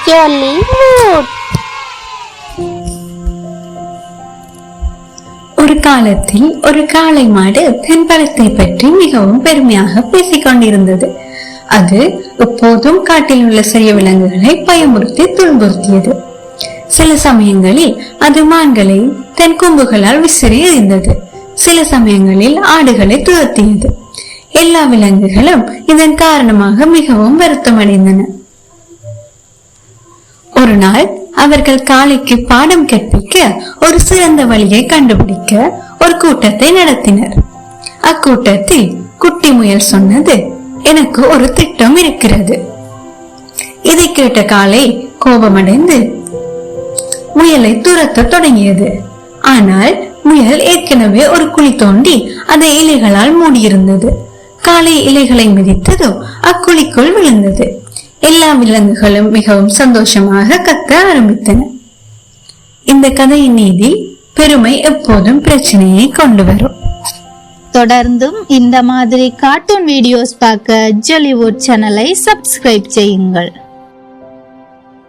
Jollywood. ஒரு காலத்தில் ஒரு காளை மாடு தன் பலத்தை பற்றி மிகவும் பெருமையாக பேசிக் கொண்டிருந்தது. அது எப்போதும் காட்டில் உள்ள சிறிய விலங்குகளை பயமுறுத்தி துன்புறுத்தியது. சில சமயங்களில் அது மான்களை தன் கொம்புகளால் விசிறி எறிந்தது. சில சமயங்களில் ஆடுகளை துரத்தியது. எல்லா விலங்குகளும் இதன் காரணமாக மிகவும் வருத்தமடைந்தன. ஒரு நாள் அவர்கள் காளைக்கு பாடம் கற்பிக்க ஒரு சிறந்த வழியை கண்டுபிடிக்க ஒரு கூட்டத்தை நடத்தினர். அக்கூட்டத்தில் குட்டி முயல் சொன்னது, எனக்கு ஒரு திட்டம் இருக்கிறது. இதை கேட்ட காளை கோபமடைந்து முயலை துரத்த தொடங்கியது. ஆனால் முயல் ஏற்கனவே ஒரு குழி தோண்டி அதை இலைகளால் மூடியிருந்தது. காளை இலைகளை மிதித்ததும் அக்குழிக்குள் விழுந்தது. எல்லா விலங்குகளும் மிகவும் சந்தோஷமாக கத்த ஆரம்பித்தன. இந்த கதையின் நீதி, பெருமை எப்போதும் பிரச்சனையை கொண்டு வரும். தொடர்ந்தும் இந்த மாதிரி கார்ட்டூன் வீடியோஸ் பார்க்க ஜாலிவுட் சேனலை சப்ஸ்கிரைப் செய்யுங்கள்.